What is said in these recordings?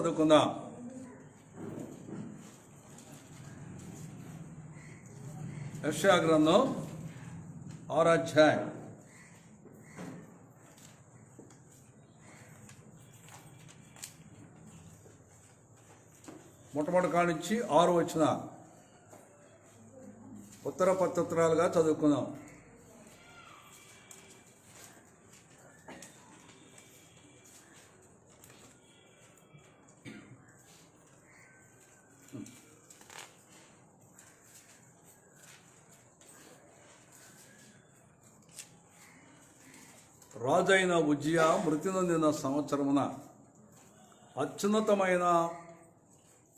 చదువుకుందాం. యెషయా గ్రంథం 6వ అధ్యాయం. మొట్టమొదటి కాడి నుంచి 6 వచనం ఉత్తర పత్రాలుగా చదువుకుందాం. రాజైన ఉజ్జియా మృతి నొందిన సంవత్సరమున అత్యున్నతమైన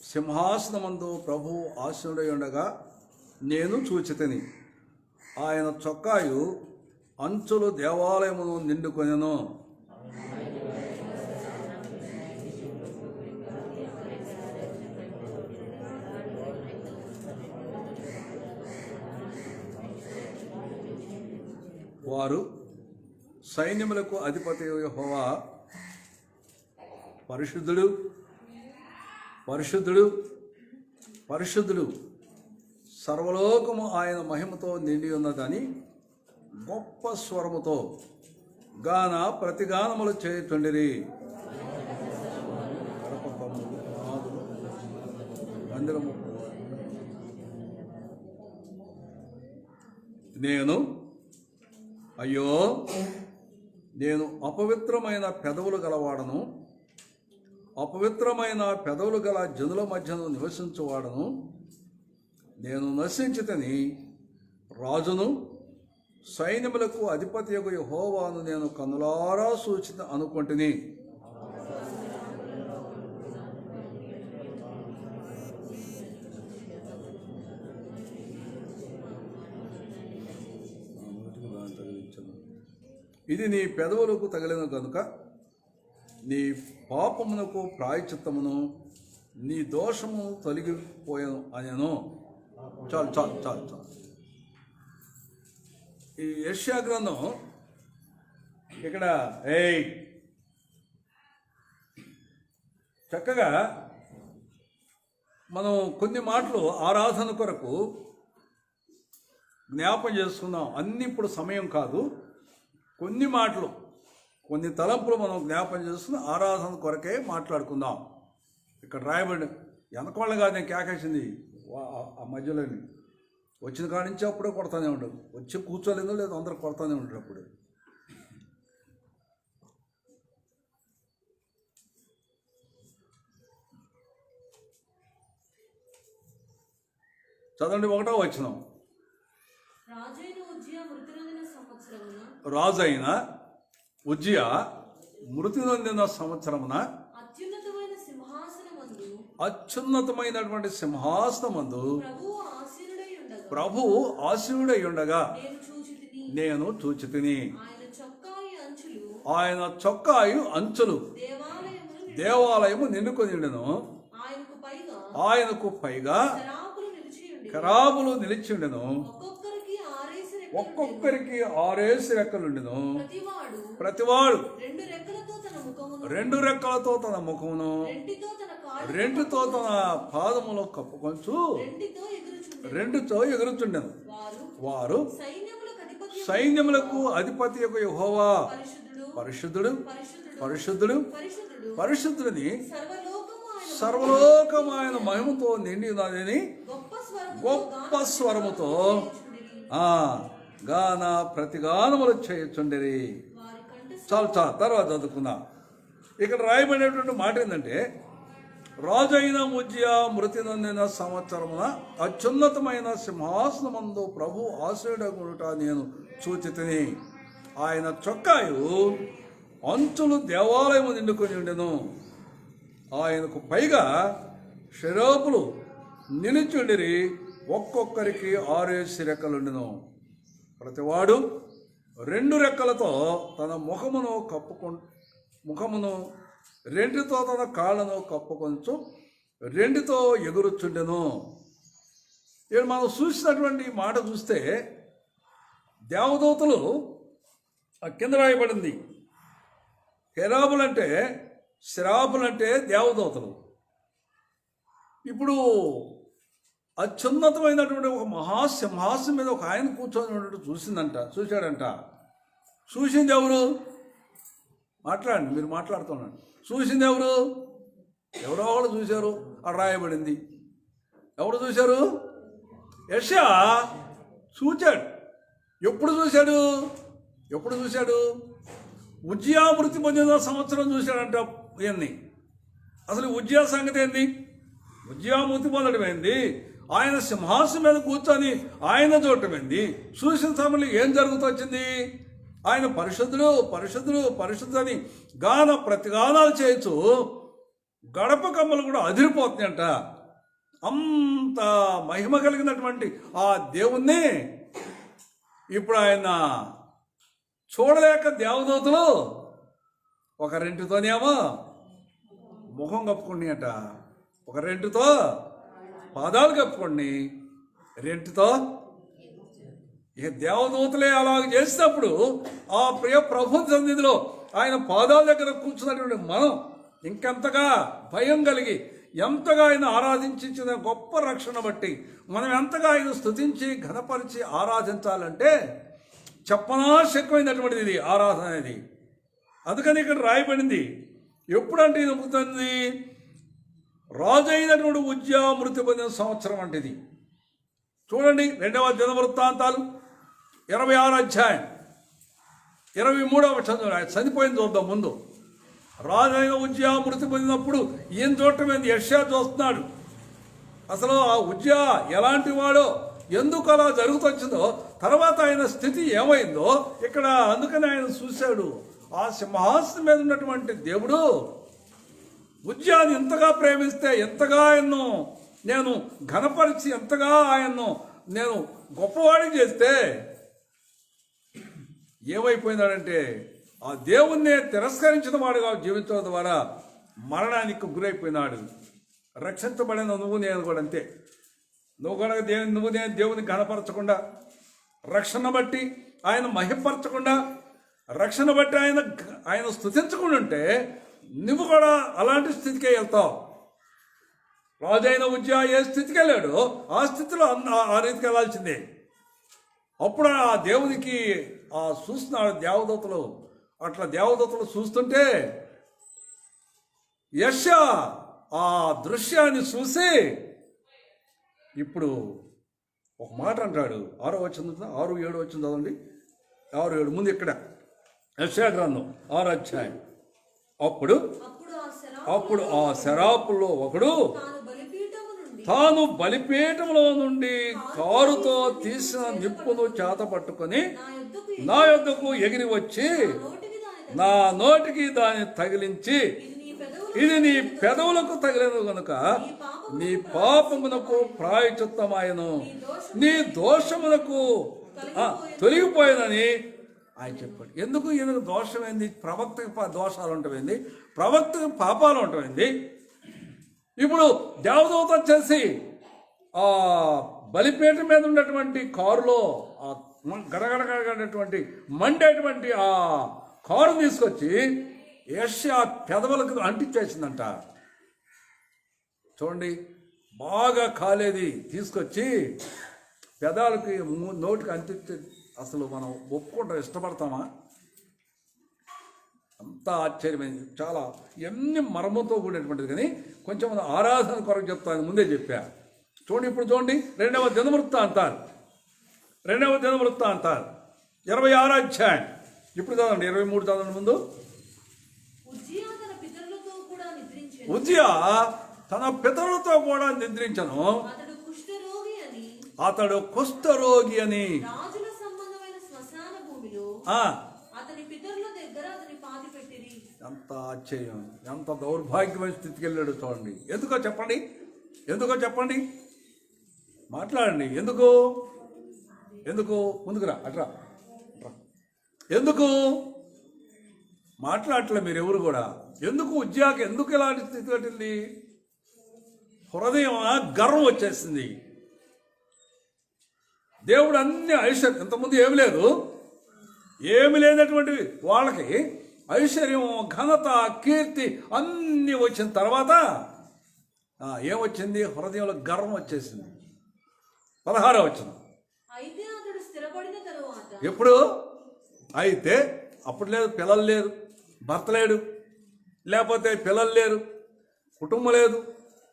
సింహాసనమందు ప్రభువు ఆసీనుడై ఉండగా నేను చూచితిని. ఆయన చొక్కాయు అంచులు దేవాలయమును నిండుకొనెను. వారు సైన్యములకు అధిపతి యెహోవా పరిశుద్ధుడు పరిశుద్ధుడు పరిశుద్ధుడు, సర్వలోకము ఆయన మహిమతో నిండి ఉన్నదని గొప్ప స్వరముతో ప్రతిగానములు చేయుచుండిరి. మందిరము అయ్యో నేను అపవిత్రమైన పెదవులు గలవాడను, అపవిత్రమైన పెదవులు గల జనుల మధ్యను నివసించువాడను. నేను నశించితని, రాజును సైన్యములకు అధిపతియగు యెహోవాను నేను కన్నులారా సూచిత అనుకొంటిని. ఇది నీ పెదవులకు తగిలిన కనుక నీ పాపమునకు ప్రాయచిత్తమును నీ దోషము తొలగిపోయాను అనేను. చాలు చాలు చాలు చాలు. ఈ యెషయా గ్రంథం ఇక్కడ చక్కగా మనం కొన్ని మాటలు ఆరాధన కొరకు జ్ఞాపం చేసుకుందాం. అన్ని ఇప్పుడు సమయం కాదు, కొన్ని మాటలు కొన్ని తలంపులు మనం జ్ఞాపం చేసుకుని ఆరాధన కొరకే మాట్లాడుకుందాం. ఇక్కడ రాయబడి వెనకోళ్ళ కాదు, నేను కేకేసింది ఆ మధ్యలోని వచ్చిన కాడి నుంచి అప్పుడే కొడతానే ఉండదు, వచ్చి కూర్చోలేదో లేదో అందరూ కొడతానే ఉంటారు. అప్పుడు చదవండి. 1వ వచనం. రాజైన ఉజ్జియా మృతి నొందిన సంవత్సరమున అత్యున్నతమైనటువంటి సింహాసనమందు ప్రభువు ఆసీనుడై ఉండగా నేను చూచితిని. ఆయన చొక్కాయు అంచులు దేవాలయము నిండుకొనిండెను. ఆయనకు పైగా కెరూబులు నిలిచిండెను. ఒక్కొక్కరికి 6 రెక్కలుండెను. ప్రతివాడు 2 రెక్కలతో తన ముఖమును 2తో తన పాదములో కప్పుకొంచు 2తో ఎగురుచుండెను. వారు సైన్యములకు అధిపతి యొక్క యెహోవా పరిశుద్ధుడు పరిశుద్ధుడు పరిశుద్ధుడిని, సర్వలోకమైన మహిమతో నిండి ఉన్నదని గొప్ప స్వరముతో ప్రతిగానములు చేయుచుండిరి. చాలు చాలు, తర్వాత చదువుకుందాం. ఇక్కడ రాయబడినటువంటి మాట ఏంటంటే, రాజైన ఉజ్జియా మృతి నొందిన సంవత్సరమున అత్యున్నతమైన సింహాసనమందు ప్రభు ఆసీనుడగుట నేను చూచితిని. ఆయన చొక్కాయు అంచులు దేవాలయము నిండుకొని ఉండెను. ఆయనకు పైగా కెరూబులు నిలిచుండిరి. ఒక్కొక్కరికి 6 రెక్కలుండెను. ప్రతివాడు 2 రెక్కలతో తన ముఖమును 2తో తన కాళ్ళను కప్పుకొంచు 2తో ఎగురుచుండెను. ఇక్కడ మనం చూసినటువంటి మాట చూస్తే దేవదూతలు కింద రాయబడింది. కెరూబులు అంటే శరాపులంటే దేవదూతలు. ఇప్పుడు అత్యున్నతమైనటువంటి ఒక మహాసింహాసం మీద ఒక ఆయన కూర్చొని చూశాడంట. చూసింది ఎవరు? మాట్లాడండి, మీరు మాట్లాడుతున్నాడు. చూసింది ఎవరు? ఎవరో వాళ్ళు చూశారు, అక్కడ రాయబడింది. ఎవరు చూశారు? యెషయా చూచాడు. ఎప్పుడు చూశాడు? ఉజ్జియా మృతి పొందిన సంవత్సరం చూశాడంట ఇవన్నీ. అసలు ఉజ్జియా సంగతి ఏంది? ఉజ్జియా మృతి పొందడం ఏంది? ఆయన సింహాసనం మీద కూర్చొని ఆయన చూడటం ఏంది? చూసిన సమయంలో ఏం జరుగుతూ వచ్చింది? ఆయన పరిశుద్ధుడు అని ప్రతిగానాలు చేయొచ్చు. గడప కమ్మలు కూడా అదిరిపోతున్నాయంట. అంత మహిమ కలిగినటువంటి ఆ దేవుణ్ణి ఇప్పుడు ఆయన చూడలేక దేవదూతలు ఒక రెంటితోనేమో ముఖం కప్పుకోండి అంట, ఒక రెంటితో పాదాలు కప్పుకోండి, రెంటితో ఇక దేవదూతలే అలాగ చేసినప్పుడు ఆ ప్రియ ప్రభు సన్నిధిలో ఆయన పాదాల దగ్గర కూర్చున్నటువంటి మనం ఇంకెంతగా భయం కలిగి ఎంతగా ఆయన ఆరాధించిన గొప్ప రక్షణ బట్టి మనం ఎంతగా ఆయన స్తుతించి ఘనపరిచి ఆరాధించాలంటే చెప్పనాశక్యమైనటువంటిది ఇది ఆరాధన అనేది. అందుకని ఇక్కడ రాయబడింది. ఎప్పుడంటే ఇది అవుతుంది? రాజు అయినటువంటి ఉజ్జియా మృతి పొందిన సంవత్సరం అంటే ఇది. చూడండి 2వ దినవృత్తాంతాలు 26వ అధ్యాయం 23వ వచనం చనిపోయింది చూద్దాం. ముందు రాజైన ఉజ్జియా మృతి పొందినప్పుడు ఈయన చూడటం ఏంది? యెషయా చూస్తున్నాడు. అసలు ఆ ఉజ్జియా ఎలాంటి వాడో, ఎందుకు అలా జరుగుతొచ్చిందో, తర్వాత ఆయన స్థితి ఏమైందో ఇక్కడ అందుకని ఆయన చూశాడు. ఆ సింహాసనం మీద ఉన్నటువంటి దేవుడు ఉజ్జియాని ఎంతగా ప్రేమిస్తే, ఎంతగా ఆయన్ను నేను ఘనపరిచి, ఎంతగా ఆయన్ను నేను గొప్పవాడిని చేస్తే ఏమైపోయినాడంటే ఆ దేవుణ్ణే తిరస్కరించిన వాడుగా జీవించడం ద్వారా మరణానికి గురైపోయినాడు. రక్షించబడిన నువ్వు నేను కూడా అంతే. నువ్వు కూడా దేవుని ఘనపరచకుండా, రక్షణ బట్టి ఆయన మహిమపరచకుండా, రక్షణ బట్టి ఆయన స్తుతించకుండా ఉంటే నువ్వు కూడా అలాంటి స్థితికే వెళ్తావు. రాజైన ఉజ్జియా ఏ స్థితికి వెళ్ళాడో ఆ స్థితిలో ఆ రీతికి వెళ్ళాల్సిందే. అప్పుడు ఆ దేవునికి చూస్తున్నాడు దేవదూతలు. అట్లా దేవదూతలు చూస్తుంటే యెషయా ఆ దృశ్యాన్ని చూసి ఇప్పుడు ఒక మాట అంటాడు. 6వ వచనం 6, 7 వచనం చదవండి. 6, 7 ముందు ఇక్కడ యెషయా గ్రంథం 6వ అధ్యాయం. అప్పుడు ఆ శరాపుల్లో ఒకడు తాను బలిపీఠంలో నుండి కారుతో తీసిన నిప్పును చేత పట్టుకొని నా యొద్దకు ఎగిరి వచ్చి నా నోటికి దాన్ని తగిలించి, ఇది నీ పెదవులకు తగిలిన కనుక నీ పాపమునకు ప్రాయచిత్తమాయను, నీ దోషమునకు తొలగిపోయినని ఆయన చెప్పాడు. ఎందుకు ఈయనకు దోషమైంది? ప్రవక్తకి దోషాలు ఉంటాయింది, ప్రవక్తకి పాపాలు ఉంటాయింది. ఇప్పుడు దేవదూత వచ్చేసి ఆ బలిపీఠం మీద ఉన్నటువంటి కారులో ఆ గడగడగడగటువంటి మండేటువంటి ఆ కారు తీసుకొచ్చి యెషయా పెదవులకు అంటించేసిందంట. చూడండి, బాగా కాలేది తీసుకొచ్చి పెదాలకి నోటికి అంటించి అసలు మనం ఒప్పుకుంటాం, ఇష్టపడతామా? అంత ఆశ్చర్యమైంది. చాలా ఎన్ని మర్మంతో కూడినటువంటిది. కానీ కొంచెం ఆరాధన కొరకు చెప్తాను, ముందే చెప్పా. చూడండి, ఇప్పుడు చూడండి 2వ దినవృత్తాంతాలు 26వ అధ్యాయం. ఇప్పుడు చదవండి 23 చదవండి ముందు. ఉజ్జియా తన పితరులతో కూడా నిద్రించను, అతడు కుష్ఠరోగి అని ఎంత ఆశ్చర్యం, ఎంత దౌర్భాగ్యమైన స్థితికి వెళ్ళాడు. చూడండి, ఎందుకో చెప్పండి, మాట్లాడండి. ఎందుకు ముందుకురా, అట్రా. ఎందుకు మాట్లాడట్లే మీరు ఎవరు కూడా? ఎందుకు ఉజ్జియాకి ఎందుకు ఇలాంటి స్థితి పట్టింది? హృదయం గర్వం వచ్చేసింది. దేవుడు అన్ని ఐశ్వర్యం, ఇంతకుముందు ఏమి లేనటువంటి వాళ్ళకి ఐశ్వర్యం, ఘనత, కీర్తి అన్నీ వచ్చిన తర్వాత ఏమొచ్చింది? హృదయంలో గర్వం వచ్చేసింది. 16వ వచనం. అయితే అతడు స్థిరపడిన తరువాత. ఎప్పుడు? అయితే అప్పుడు లేదు, పిల్లలు లేరు, భర్త లేడు, లేకపోతే పిల్లలు లేరు, కుటుంబం లేదు,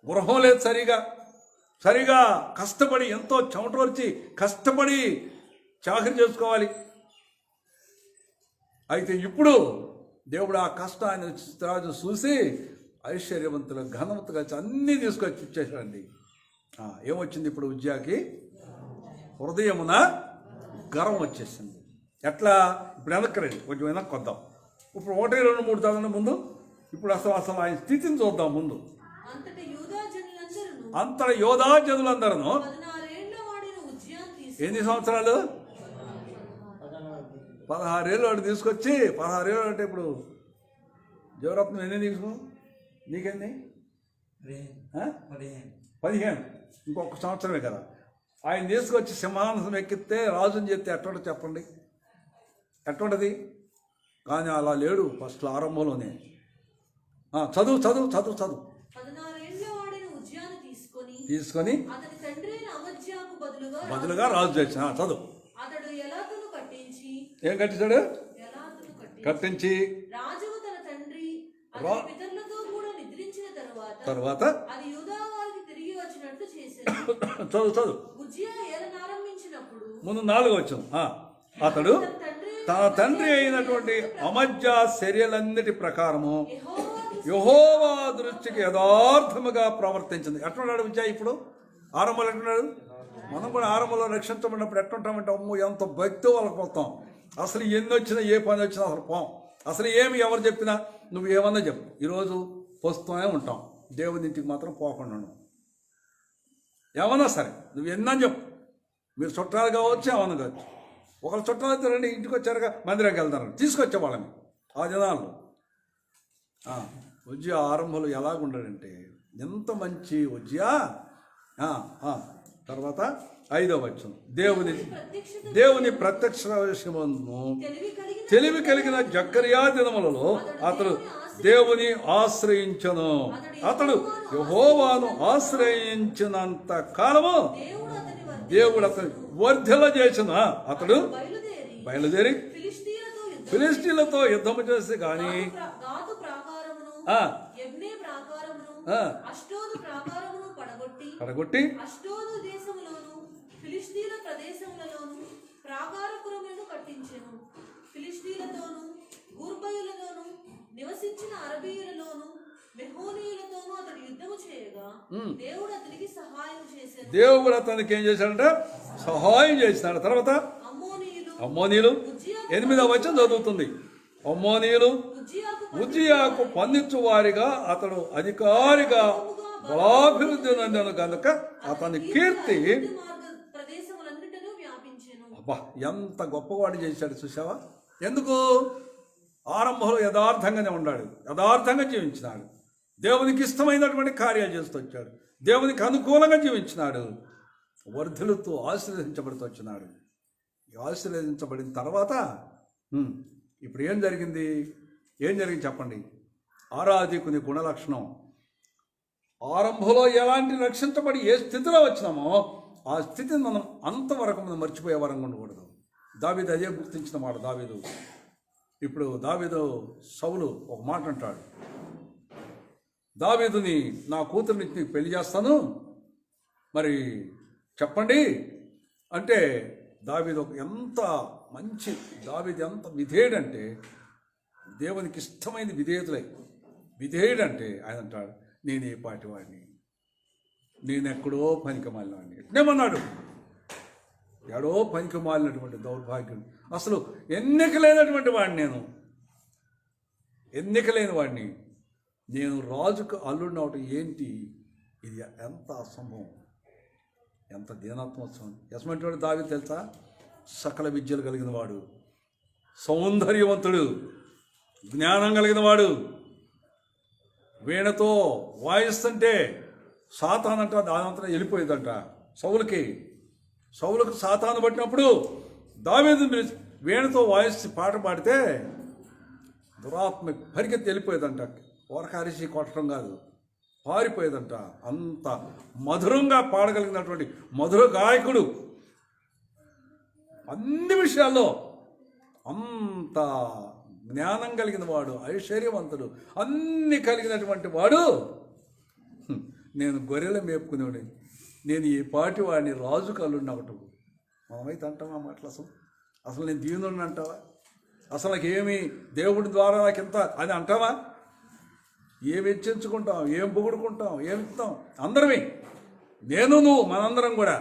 గృహం లేదు, సరిగా కష్టపడి ఎంతో చెమట వచ్చి కష్టపడి చాకరీ చేసుకోవాలి. అయితే ఇప్పుడు దేవుడు ఆ కష్టాన్ని రాజు చూసి ఐశ్వర్యవంతులు, ఘనవంతులు కలిసి అన్నీ తీసుకొచ్చి ఇచ్చేసాడండి. ఏమొచ్చింది ఇప్పుడు? ఉజ్జియాకి హృదయమున గర్వం వచ్చేసింది. ఎట్లా? ఇప్పుడు వెనక్కరండి, కొంచెం వెనక్కి వద్దాం. ఇప్పుడు 1, 2, 3 చదవండి ముందు. ఇప్పుడు అసలు ఆయన స్థితిని చూద్దాం ముందు. అంతట యోధా జనులందరూ ఎన్ని సంవత్సరాలు? 16 ఏళ్ళు వాడు తీసుకొచ్చి, 16 ఏళ్ళు అంటే ఇప్పుడు జీవరత్నం ఎన్ని తీసుకో? నీకెన్ని? 15. ఇంకొక సంవత్సరమే కదా. ఆయన తీసుకొచ్చి సింహాసనం ఎక్కితే రాజుని చెప్తే ఎట్టుంటది చెప్పండి? ఎట్టుంటది? కానీ అలా లేడు. ఫస్ట్ ఆరంభంలోనే చదువు 16 తీసుకొని బదులుగా రాజు చేసిన. చదువు. ఏం కట్టించాడు? కట్టించి రాజుకు తన తండ్రి పితరులతో కూడా నిద్రించిన తరువాత అది యూదా వారికి తిరిగి వచ్చినట్లు చేశాడు. చదువు. ఉజ్జియా ఏలనారంభించినప్పుడు ముందు 4వ వచనం. అతడు తన తండ్రి అయినటువంటి అమజ్యా చర్యలన్నిటి ప్రకారము యెహోవా దృష్టికి యథార్థముగా ప్రవర్తించింది. ఎట్లున్నాడు ఉజ్జియా ఇప్పుడు? ఆరంభంలో ఎట్లున్నాడు? మనం కూడా ఆరంభంలో రక్షించబడినప్పుడు ఎట్లుంటామంటే, అమ్మో ఎంత భక్తి వాళ్ళకి పోతాం. అసలు ఎన్ని వచ్చినా, ఏ పని వచ్చినా అసలు పోం. అసలు ఏమి ఎవరు చెప్పినా నువ్వు ఏమన్నా చెప్పు, ఈరోజు పోస్తూనే ఉంటాం. దేవుని ఇంటికి మాత్రం పోకుండా ఉన్నాం. ఏమన్నా సరే నువ్వు ఎన్నని చెప్పు. మీరు చుట్టాలు కావచ్చు, ఏమన్నా కావచ్చు. ఒకళ్ళు చుట్టాలు అయితే రండి, ఇంటికి వచ్చారుగా, మందిరానికి వెళ్తారండి, తీసుకొచ్చే వాళ్ళని. ఆ జనాల్లో ఉజ్జియా ఆరంభంలో ఎలాగుండాడంటే, ఎంత మంచి ఉజ్జియా. తర్వాత 5వ వచనం. దేవుని ప్రత్యక్ష విషయమును తెలివి కలిగిన జకర్యా దినములలో అతడు దేవుని ఆశ్రయించను. అతడు యెహోవాను ఆశ్రయించినంత కాలము దేవుడు అతని వర్ధిల్ల చేసిన. అతడు బయలుదేరి ఫిలిష్తీయులతో యుద్ధము చేసి కానీ పడగొట్టి ఫిలిష్తీయుల ప్రదేశములలోను ప్రాకారపురములను కట్టించెను. ఫిలిష్తీయులతోను గూర్బయులతోను నివసించిన అరబీయులలోను మెహోనీయులతోను అతడు యుద్ధము చేయగా దేవుడు అతనికి సహాయం చేశాడు. దేవుడు అతనికి ఏం చేశాడంటే సహాయం చేసినాడు. తర్వాత అమ్మోనీయులు 8వ వచనం చదువుతుంది. అమ్మోనీయులు ఉజ్జియాకు పన్నిచ్చు వారిగా అతడు అధికారిగా బలాభివృద్ధి నందను కనుక అతని కీర్తి అబ్బా ఎంత గొప్పవాడు చేశాడు. చూసావా? ఎందుకు? ఆరంభంలో యథార్థంగానే ఉన్నాడు, యథార్థంగా జీవించినాడు, దేవునికి ఇష్టమైనటువంటి కార్యాలు చేస్తూ వచ్చాడు, దేవునికి అనుకూలంగా జీవించినాడు, వర్ధులతో ఆశీర్వదించబడుతూ వచ్చినాడు. ఆశీర్వదించబడిన తర్వాత ఇప్పుడు ఏం జరిగింది చెప్పండి? ఆరాధికుని గుణలక్షణం. ఆరంభంలో ఎలాంటి రక్షించబడి ఏ స్థితిలో వచ్చినామో ఆ స్థితిని మనం అంతవరకు మనం మర్చిపోయే వరంగా ఉండకూడదు. దావీదు అదే గుర్తించిన మాట. ఇప్పుడు దావీదు సౌలు ఒక మాట అంటాడు, దావీదుని నా కూతుర్ని నీకు పెళ్లి చేస్తాను, మరి చెప్పండి అంటే దావీదు ఎంత మంచి, దావీదు ఎంత విధేయుడంటే, దేవునికి ఇష్టమైన విధేయుడంటే ఆయన అంటాడు, నేను ఏ పాటి వాడిని, నేనెక్కడో పనికిమాలిన వాడిని. ఎట్నేమన్నాడు? ఎడో పనికిమాలినటువంటి దౌర్భాగ్యం, అసలు ఎన్నిక లేనటువంటి వాడిని, ఎన్నిక లేని వాడిని, నేను రాజుకు అల్లుడిని అవటం ఏంటి? ఇది ఎంత అసంభవం, ఎంత దీనత్మోత్సవం. ఎటువంటి వాడు దావీదు తెలుసా? సకల విద్యలు కలిగిన వాడు, సౌందర్యవంతుడు, జ్ఞానం కలిగిన వాడు. వీణతో వాయిస్తుంటే సాతానంట దానంతా వెళ్ళిపోయేదంట సౌలుకు సాతాను పట్టినప్పుడు దావీదు వీణతో వాయిస్తే పాట పాడితే దురాత్మ పరిగెత్తి వెళ్ళిపోయేదంట. ఓరక అరిసి కొట్టడం కాదు, పారిపోయేదంట. అంత మధురంగా పాడగలిగినటువంటి మధుర గాయకుడు, అన్ని విషయాల్లో అంత జ్ఞానం కలిగిన వాడు, ఐశ్వర్యవంతుడు, అన్ని కలిగినటువంటి వాడు. నేను గొర్రెలు మేపుకునేవాడు, నేను ఈ పాటి వాడిని రాజు కల్లుండి ఒకటి. మనమైతే అంటావా మాటలు? అసలు నేను దీనుడిని అంటావా? అసలు నాకు ఏమి దేవుడి ద్వారా నాకు ఇంత అని అంటావా? ఏమి హెచ్చించుకుంటాం, ఏం పొగుడుకుంటాం, ఏమి ఇస్తాం? అందరమే, నేను నువ్వు మనందరం కూడా.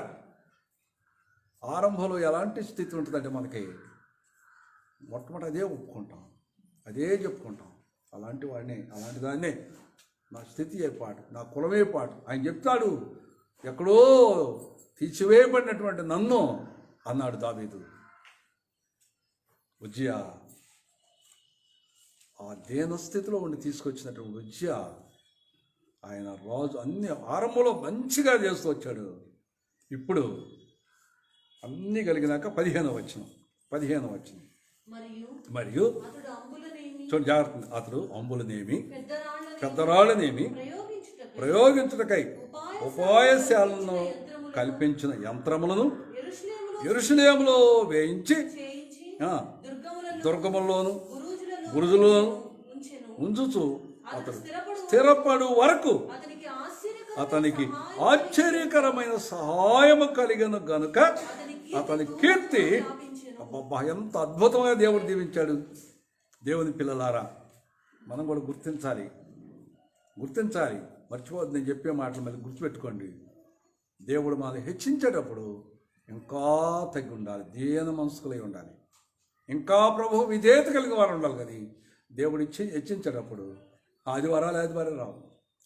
ఆరంభంలో ఎలాంటి స్థితి ఉంటుందంటే మనకి మొట్టమొదటి అదే ఒప్పుకుంటాం, అదే చెప్పుకుంటాం. అలాంటి వాడిని, అలాంటి దాన్నే నా స్థితి ఏపాటు, నా కులమే పాటు. ఆయన చెప్తాడు, ఎక్కడో తీసివేయబడినటువంటి నన్ను అన్నాడు దావీదు. ఉజ్జియా ఆ దేన స్థితిలో ఉండి తీసుకొచ్చినటువంటి ఉజ్జియా, ఆయన రాజు అన్ని ఆరంభంలో మంచిగా చేస్తూ వచ్చాడు. ఇప్పుడు అన్నీ కలిగినాక 15వ వచనం మరియు చూడు జాగ్రత్త, అతడు అంబులనేమి పెద్దరాళ్ళనేమి ప్రయోగించుటకై ఉపాయశాలను కల్పించిన యంత్రములను యెరూషలేములో వేయించి దుర్గముల్లోను గురుజులను ఉంచుచు అతడు స్థిరపడు వరకు అతనికి ఆశ్చర్యకరమైన సహాయము కలిగను గనుక అతని కీర్తి. అబ్బబ్బా, ఎంత అద్భుతంగా దేవుడు దీవించాడు. దేవుని పిల్లలారా, మనం కూడా గుర్తించాలి. మర్చిపోవద్దు, నేను చెప్పే మాటలు మళ్ళీ గుర్తుపెట్టుకోండి. దేవుడు మనల్ని హెచ్చించేటప్పుడు ఇంకా తగ్గి ఉండాలి, దీన మనసుకులై ఉండాలి, ఇంకా ప్రభువు విధేయత కలిగిన వారు ఉండాలి. కానీ దేవుడు హెచ్చించేటప్పుడు ఆదివారాలు రావు,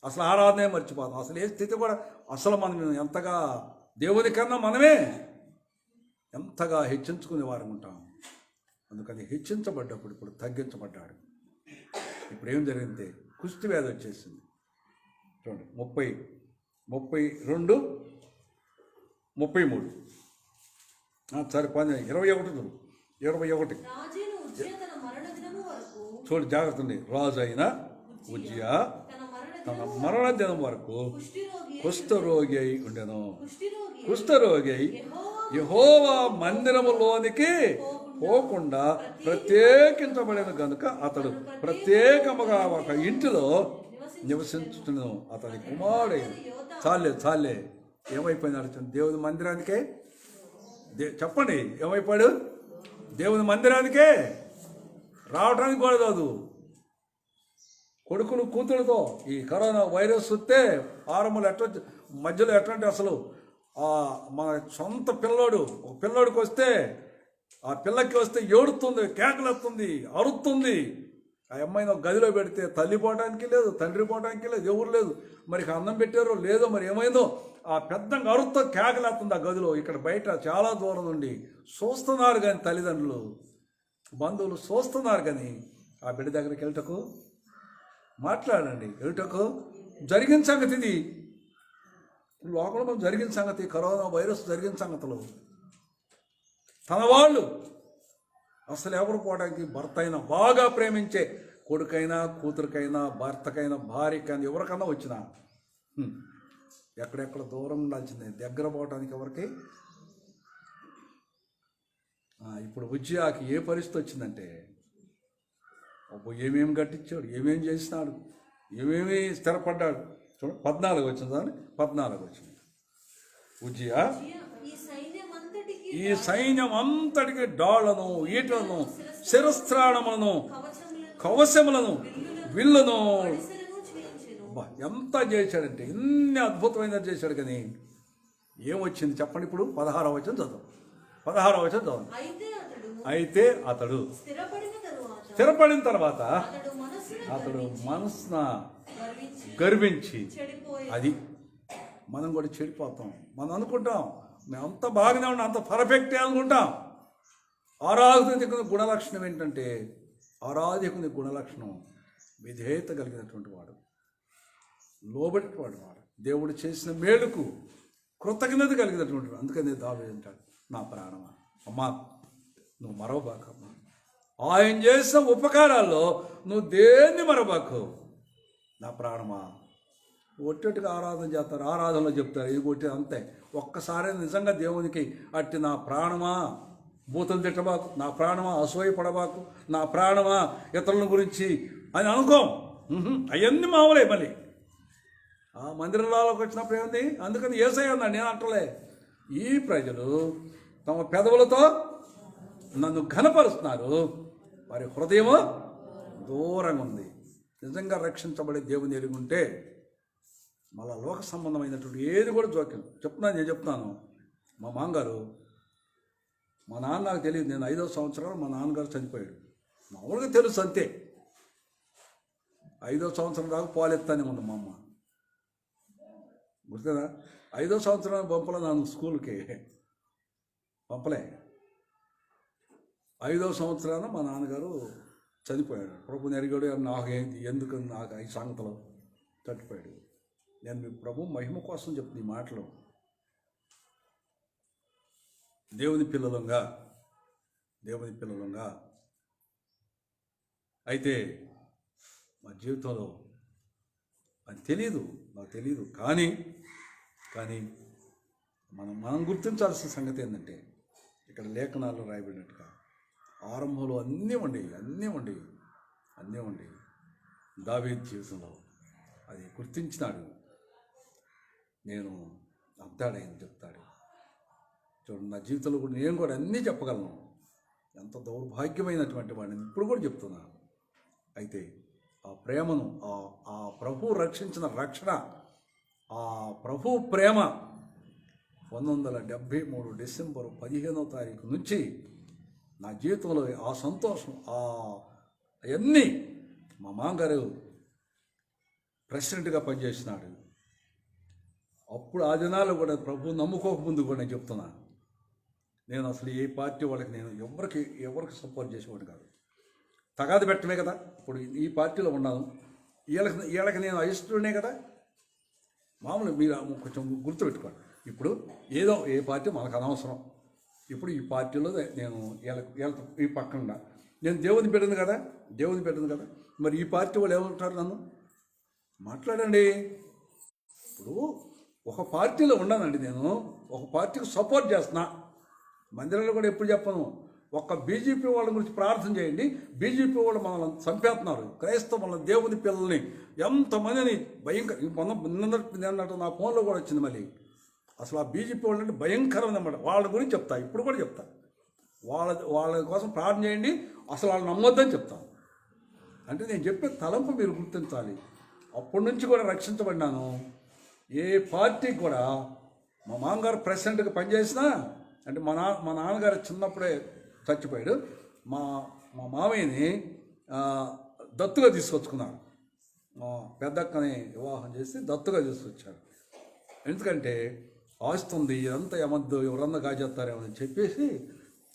అసలు ఆరాధనే మర్చిపోతాం. అసలు ఏ స్థితి కూడా అసలు మనం ఎంతగా దేవుని కన్నా మనమే ఎంతగా హెచ్చించుకునే వారు ఉంటాం. అందుకని హెచ్చించబడ్డప్పుడు ఇప్పుడు తగ్గించబడ్డాడు. ఇప్పుడు ఏం జరిగింది? కుష్టి వ్యాధి వచ్చేసింది. చూడండి 30, 32, 33 సరే 21 చూడు జాగ్రత్త ఉంది. రాజు అయిన ఉజ్జియా తన మరణ దినం వరకు కుష్ఠరోగి అయి ఉండెను. కుష్ఠరోగి అయి యెహోవా మందిరములోనికి పోకుండా ప్రత్యేకించబడిన గనుక అతడు ప్రత్యేకముగా ఒక ఇంటిలో నివసించును. అతని కుమారుడు చాలే ఏమైపోయినాడు? దేవుని మందిరానికే చెప్పండి, ఏమైపోయాడు? దేవుని మందిరానికే రావడానికి కూడా కాదు. కొడుకులు కూతురుతో ఈ కరోనా వైరస్ వస్తే ఆరంభంలో మధ్యలో ఎట్లాంటి అసలు మన సొంత ఒక పిల్లోడికి వస్తే, ఆ పిల్లకి వస్తే ఏడుతుంది, కేకలెత్తుంది, అరుస్తుంది. ఆ అమ్మాయిని ఒక గదిలో పెడితే తల్లి పోవడానికి లేదు, తండ్రి పోవడానికి లేదు, ఎవరు లేదు. మరి అన్నం పెట్టారో లేదో మరి ఏమైందో, ఆ పెద్దంగా అరుతో కేకలేస్తుంది ఆ గదిలో. ఇక్కడ బయట చాలా దూరం నుండి చూస్తున్నారు కానీ తల్లిదండ్రులు, బంధువులు చూస్తున్నారు కానీ ఆ బిడ్డ దగ్గరికి వెళ్ళటకు మాట్లాడండి, వెళ్ళటకు జరిగిన సంగతి ఇది. లోకంలో జరిగిన సంగతి, కరోనా వైరస్ జరిగిన సంగతులు. తన వాళ్ళు అసలు ఎవరు పోవడానికి, భర్త అయినా బాగా ప్రేమించే కొడుకైనా కూతురికైనా భర్తకైనా భార్యకైనా ఎవరికైనా వచ్చినా ఎక్కడెక్కడ దూరం ఉండాల్సిందే, దగ్గర పోవడానికి ఎవరికి. ఇప్పుడు ఉజ్జియాకి ఏ పరిస్థితి వచ్చిందంటే, ఏమేమి కట్టించాడు, ఏమేమి చేసినాడు, ఏమేమి స్థిరపడ్డాడు. చూడండి 14 వచ్చింది. 14 వచ్చింది. ఉజ్జియా ఈ సైన్యం అంతటికి డాళ్లను, ఈటలను, శిరస్త్రాణములను, కవశములను, విల్లును ఎంత చేశాడంటే, ఇన్ని అద్భుతమైన చేశాడు. కానీ ఏమొచ్చింది చెప్పండి? ఇప్పుడు 16వ వచనం చదువు. 16వ వచనం చదువు. అయితే అతడు స్థిరపడిన తర్వాత అతడు మనసున గర్వించి, అది మనం కూడా చెడిపోతాం. మనం అనుకుంటాం మేము అంత బాగానే ఉన్నాం, అంత పర్ఫెక్టే అనుకుంటాం. ఆరాధకుని గుణలక్షణం ఏంటంటే, ఆరాధకుని గుణలక్షణం విధేయత కలిగినటువంటి వాడు, లోబడినటువంటి వాడు, దేవుడు చేసిన మేలుకు కృతజ్ఞత కలిగినటువంటి వాడు. అందుకని దావీదు అంటాడు, నా ప్రాణమా అమ్మా నువ్వు మరవబాకమ్మా, ఆయన చేసిన ఉపకారాల్లో నువ్వు దేన్ని మరబాకు. నా ప్రాణమా, ఒట్టొట్టుగా ఆరాధన చేస్తారు, ఆరాధనలో చెప్తారు ఇది కొట్టి అంతే. ఒక్కసారి నిజంగా దేవునికి అట్టి నా ప్రాణమా బూతులు తిట్టబాకు, నా ప్రాణమా అసూయపడబాకు, నా ప్రాణమా ఇతరుల గురించి అని అనుకో. అవన్నీ మామూలే. మళ్ళీ ఆ మందిరంలోకి వచ్చినప్పుడు ఏముంది, అందుకని యేసయ్య అన్నాడు, నేను అంటలే. ఈ ప్రజలు తమ పెదవులతో నన్ను ఘనపరుస్తున్నారు, వారి హృదయము దూరంగా ఉంది. నిజంగా రక్షించబడే దేవుని ఎరుగుంటే మళ్ళా లోక సంబంధమైనటువంటి ఏది కూడా జోక్యం నేను చెప్తున్నాను. మా మామగారు, మా నాన్న నాకు తెలియదు, నేను 5వ సంవత్సరాలు మా నాన్నగారు చనిపోయాడు. మామూలుగా తెలుసు అంతే. 5వ సంవత్సరం దాకా పాలెత్తానే ఉంది మా అమ్మ, గుర్తుదా? 5వ సంవత్సరం పంపలే, నన్ను స్కూల్కి పంపలే. 5వ సంవత్సరాన మా నాన్నగారు చనిపోయాడు. ప్రభు నెరిగాడు, నాకు ఎందుకు నాకు ఈ సంగతిలో చచ్చిపోయాడు. నేను మీ ప్రభు మహిమ కోసం చెప్తున్న ఈ మాటలు. దేవుని పిల్లలంగా అయితే మా జీవితంలో అది తెలియదు, నాకు తెలియదు. కానీ మనం గుర్తించాల్సిన సంగతి ఏంటంటే, ఇక్కడ లేఖనాల్లో రాయబడినట్టుగా ఆరంభంలో అన్నీ ఉండేవి. దావీదు జీవితంలో అది గుర్తించినాడు. నేను అబ్దాడని చెప్తాడు. చూడండి, నా జీవితంలో కూడా నేను కూడా అన్నీ చెప్పగలను. ఎంత దౌర్భాగ్యమైనటువంటి వాడిని ఇప్పుడు కూడా చెప్తున్నాను. అయితే ఆ ప్రేమను, ఆ ప్రభు రక్షించిన రక్షణ, ఆ ప్రభు ప్రేమ 1973 డిసెంబర్ 15వ తారీఖు నుంచి నా జీవితంలో ఆ సంతోషం, అవన్నీ మా మామగారు ప్రెసిడెంట్గా పనిచేసినాడు. అప్పుడు ఆ దినాలు కూడా ప్రభు నమ్ముకోకముందు కూడా నేను చెప్తున్నా, నేను అసలు ఏ పార్టీ వాళ్ళకి నేను ఎవరికి సపోర్ట్ చేసేవాడు కాదు. తగాదు పెట్టమే కదా. ఇప్పుడు ఈ పార్టీలో ఉన్నాను, వీళ్ళకి నేను అయిష్టనే కదా. మామూలు మీరు కొంచెం గుర్తుపెట్టుకోండి. ఇప్పుడు ఏదో ఏ పార్టీ మనకు అనవసరం. ఇప్పుడు ఈ పార్టీలో నేను ఈ పక్కన నేను దేవుని పెట్టింది కదా. మరి ఈ పార్టీ వాళ్ళు ఏమంటారు, నన్ను మాట్లాడండి. ఇప్పుడు ఒక పార్టీలో ఉన్నానండి, నేను ఒక పార్టీకి సపోర్ట్ చేస్తున్నా. మందిరంలో కూడా ఎప్పుడు చెప్పను, ఒక్క బీజేపీ వాళ్ళ గురించి ప్రార్థన చేయండి. బీజేపీ వాళ్ళు మనల్ని చంపేస్తున్నారు, క్రైస్తవుల దేవుని పిల్లల్ని ఎంతమందిని నిన్నట్టు నా ఫోన్లో కూడా వచ్చింది. మళ్ళీ అసలు ఆ బీజేపీ వాళ్ళు అంటే భయంకరమైన అన్నమాట. వాళ్ళ గురించి చెప్తా, ఇప్పుడు కూడా చెప్తా. వాళ్ళ కోసం ప్రార్థన చేయండి, అసలు వాళ్ళు నమ్మొద్దని చెప్తాను. అంటే నేను చెప్పే తలంపు మీరు గుర్తించాలి. అప్పటి నుంచి కూడా రక్షించబడినాను. ఏ పార్టీకి కూడా మా మామగారు ప్రెసిడెంట్గా పనిచేసినా, అంటే మా నాన్నగారు చిన్నప్పుడే చచ్చిపోయాడు. మా మామయ్యని దత్తుగా తీసుకొచ్చుకున్నారు. మా పెద్దక్కని వివాహం చేసి దత్తుగా తీసుకొచ్చారు. ఎందుకంటే ఆస్తుంది, ఇదంతా ఏమద్దు, ఎవరన్నా కాజేస్తారేమో అని చెప్పేసి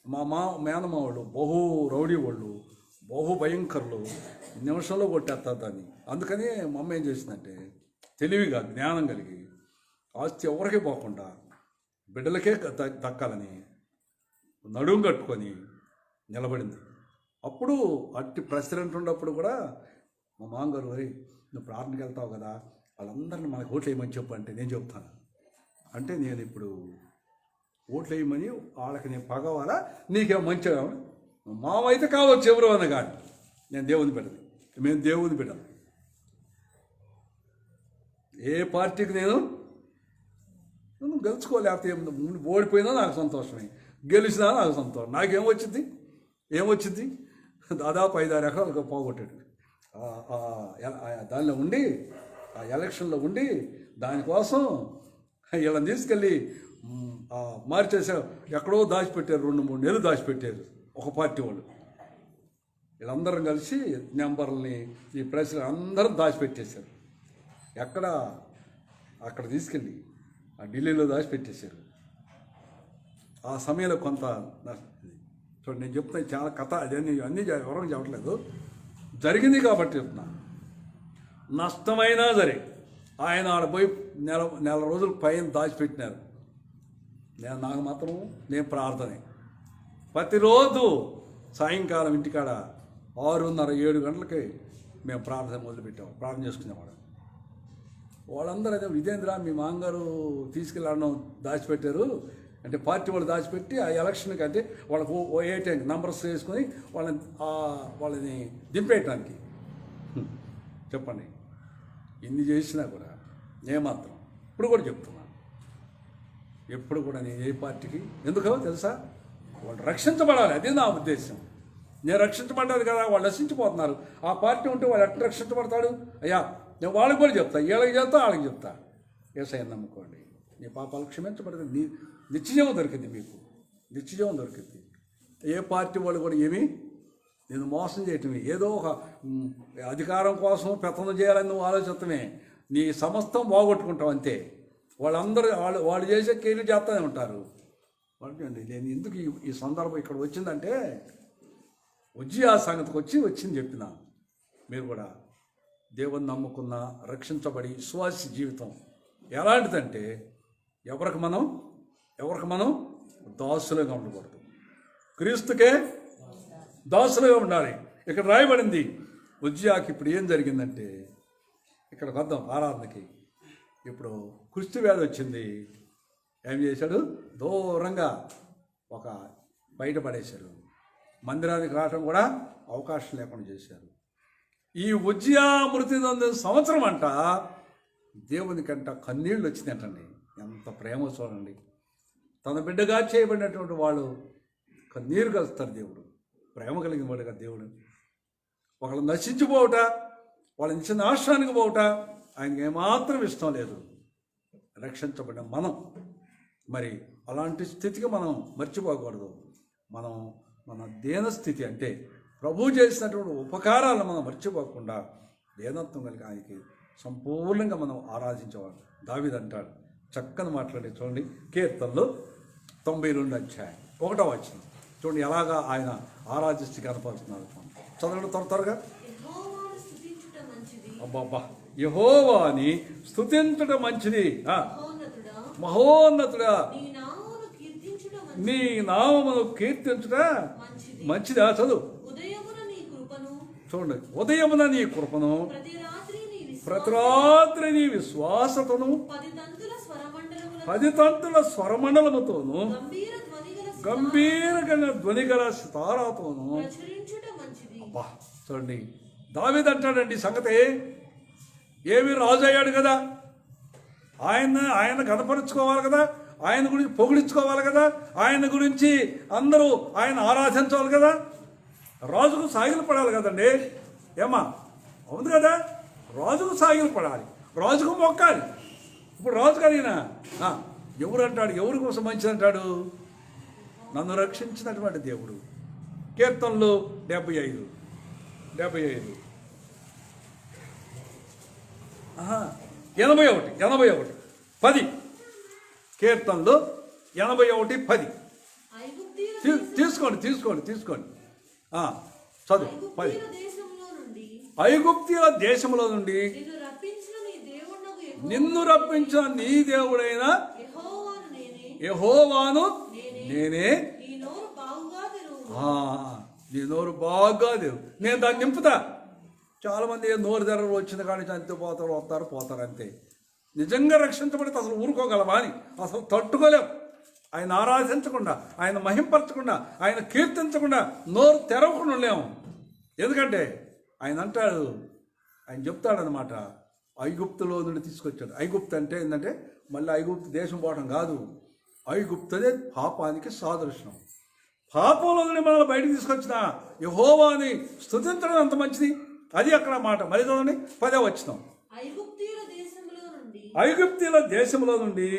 మా మేనమ్మ వాళ్ళు బహు రౌడీ వాళ్ళు, బహు భయంకరులు, నిమిషంలో కొట్టేస్తారు దాన్ని. అందుకని మా అమ్మ ఏం చేసిందంటే, తెలివిగా జ్ఞానం కలిగి ఆస్తి ఎవరికీ పోకుండా బిడ్డలకే దక్కాలని నడుము కట్టుకొని నిలబడింది. అప్పుడు అట్టి ప్రెసిడెంట్ ఉన్నప్పుడు కూడా మా మామగారు, నువ్వు ప్రార్థనకి వెళ్తావు కదా, వాళ్ళందరినీ మనకు ఓట్లు వేయమని చెప్పు అంటే నేను చెప్తాను. అంటే నేను ఇప్పుడు ఓట్లు వేయమని వాళ్ళకి నేను పగవాలా, నీకేమో మంచిగా మామైతే కావచ్చు ఎవరు అన్న కానీ నేను దేవుని పెట్టదు. మేము దేవుని పెట్టాను. ఏ పార్టీకి నేను గెలుచుకోలేకపోతే ఓడిపోయినా నాకు సంతోషమే, గెలిచినా నాకు సంతోషం. ఏమొచ్చింది దాదాపు 5-6 ఎకరాలకు పోగొట్టాడు. దానిలో ఉండి, ఆ ఎలక్షన్లో ఉండి, దానికోసం వీళ్ళని తీసుకెళ్ళి మార్చేసారు. ఎక్కడో దాచిపెట్టారు, 2-3 నెలలు దాచిపెట్టారు ఒక పార్టీ వాళ్ళు. వీళ్ళందరం కలిసి నెంబర్లని, ఈ ప్రెస్లు అందరం దాచిపెట్టేశారు. అక్కడ తీసుకెళ్ళి ఆ ఢిల్లీలో దాచిపెట్టేశారు. ఆ సమయంలో కొంత చూడండి, నేను చెప్తున్నా చాలా కథ, అన్నీ ఎవరం చెప్పట్లేదు, జరిగింది కాబట్టి చెప్తున్నా. నష్టమైనా సరే ఆయన ఆడపోయి నెల రోజుల పైన దాచిపెట్టినారు. నాకు మాత్రం నేను ప్రార్థనే ప్రతిరోజు సాయంకాలం ఇంటికాడ 6:30-7 గంటలకి మేము ప్రార్థన మొదలుపెట్టాం, ప్రార్థన చేసుకునేవాడు. వాళ్ళందరూ అదే, ఇదేంద్రా మీ మామగారు తీసుకెళ్ళడం దాచిపెట్టారు అంటే, పార్టీ వాళ్ళు దాచిపెట్టి ఆ ఎలక్షన్కి అంటే వాళ్ళకు ఏటీఎం నంబర్స్ వేసుకొని వాళ్ళని దింపేయటానికి. చెప్పండి, ఇన్ని చేసినా కూడా ఏమాత్రం ఇప్పుడు కూడా చెప్తున్నాను, ఎప్పుడు కూడా నేను ఏ పార్టీకి ఎందుకో తెలుసా, వాళ్ళు రక్షించబడాలి, అదే నా ఉద్దేశం. నేను రక్షించబడ్డాను కదా, వాళ్ళు నశించిపోతున్నారు. ఆ పార్టీ ఉంటే వాళ్ళు ఎట్లా రక్షించబడతాడు? అయ్యా నేను వాళ్ళకి కూడా చెప్తా, వీళ్ళకి చెప్తా, వాళ్ళకి చెప్తా, యేసయ్యను నమ్ముకోండి, నీ పాపాలు క్షమించబడుతుంది, నిత్యజీవం దొరికింది, మీకు నిత్యజీవం దొరికింది. ఏ పార్టీ వాళ్ళు కూడా ఏమీ నేను మోసం చేయటమే, ఏదో ఒక అధికారం కోసం పెత్తనం చేయాలని నువ్వు ఆలోచిస్తమే, నీ సమస్తం పోగొట్టుకుంటావు అంతే. వాళ్ళందరూ వాళ్ళు చేసే కేలు చేస్తూనే ఉంటారు. వాళ్ళండి నేను ఎందుకు ఈ సందర్భం ఇక్కడ వచ్చిందంటే, ఉజ్జియా సంగతికి వచ్చింది చెప్పిన. మీరు కూడా దేవుని నమ్ముకున్న, రక్షించబడి విశ్వాసి జీవితం ఎలాంటిదంటే, ఎవరికి మనం దాసులుగా ఉండకూడదు, క్రీస్తుకే దాసులుగా ఉండాలి. ఇక్కడ రాయబడింది ఉజ్జియాకి. ఇప్పుడు ఏం జరిగిందంటే, ఇక్కడికి వద్దాం ఆరాధనకి. ఇప్పుడు కుష్టి వ్యాధి వచ్చింది. ఏం చేశాడు? దూరంగా ఒక బయటపడేశారు. మందిరానికి రావడం కూడా అవకాశం లేకుండా చేశారు. ఈ ఉజ్జియా మృతి నొందిన సంవత్సరం అంట దేవునికంట కన్నీళ్ళు వచ్చిందంటండి. ఎంత ప్రేమ చూడండి. తన బిడ్డగా చేయబడినటువంటి వాళ్ళు కన్నీరు కలుస్తారు. దేవుడు ప్రేమ కలిగిన వాడుగా దేవుడు. ఒకళ్ళు నశించిపోవట, వాళ్ళ ఇచ్చిన నాశనానికి పోవట ఆయనకి ఏమాత్రం ఇష్టం లేదు. రక్షించబడిన మనం మరి అలాంటి స్థితికి మనం మర్చిపోకూడదు. మన దీనస్థితి అంటే ప్రభు చేసినటువంటి ఉపకారాలను మనం మర్చిపోకుండా దీనత్వం కలిగి ఆయనకి సంపూర్ణంగా మనం ఆరాధించేవాడు. దావీదు అంటాడు, చక్కని మాట్లాడి చూడండి, కీర్తనలు 92 వచనం చూడండి, ఎలాగా ఆయన ఆరాధిస్తూ కనపడుతున్నారు. చదవండి త్వరగా. అబ్బాబ్బా, యెహోవాని స్తుతించడం మంచిది, మహోన్నతుడా నీ నామమును కీర్తించుట మంచిదా. చదువు చూడండి, ఉదయమున నీ కృపను, ప్రతి రాత్రి నీ విశ్వాసతను, 10 తంతుల స్వరమండలముతోను, గంభీర ధ్వనిగల సితారాతోను. అబ్బా చూడండి, దావీదు అంటాడండి సంగతి. ఏమి రాజు అయ్యాడు కదా, ఆయన కనపరుచుకోవాలి కదా, ఆయన గురించి పొగిడించుకోవాలి కదా, ఆయన గురించి అందరూ ఆయన ఆరాధించాలి కదా, రాజుకు సాగిలు పడాలి కదండి. ఏమా అవును కదా, రాజుకు సాగిలు పడాలి, రాజుకు మొక్కాలి. ఇప్పుడు రాజు కలిగిన ఎవరు అంటాడు, ఎవరి కోసం మంచిది అంటాడు? నన్ను రక్షించినటువంటి దేవుడు. కీర్తనలు 75 81 10 కీర్తనలు 81:10 తీసుకోండి చదువు. 10 ఐగుప్తీయుల దేశంలో నుండి నిన్ను రప్పించిన నీ దేవుడైన యెహోవాను నేనే. నీ నోరు బాగా దేవు, నేను దాన్ని నింపుతా. చాలామంది నోరు ధరలు వచ్చిన కానీ చనిపోతారు, పోతారు అంతే. నిజంగా రక్షించబడితే అసలు ఊరుకోగలమా అని అసలు తట్టుకోలేం. ఆయన ఆరాధించకుండా, ఆయన మహింపరచకుండా, ఆయన కీర్తించకుండా నోరు తెరవకుండా లేము. ఎందుకంటే ఆయన అంటాడు, ఆయన చెప్తాడనమాట, ఐగుప్తులో నుండి తీసుకొచ్చాడు. ఐగుప్తు అంటే ఏంటంటే మళ్ళీ ఐగుప్తు దేశం పోవడం కాదు, ఐగుప్తుదే పాపానికి సాదృశ్యం. పాపంలో నుండి మనల్ని బయటకు తీసుకొచ్చిన యెహోవాని స్తుతించడం ఎంత మంచిది. అది అక్కడ మాట. మరి చూడండి 10వ వచనం. ఐగుప్తీయుల దేశంలో నుండి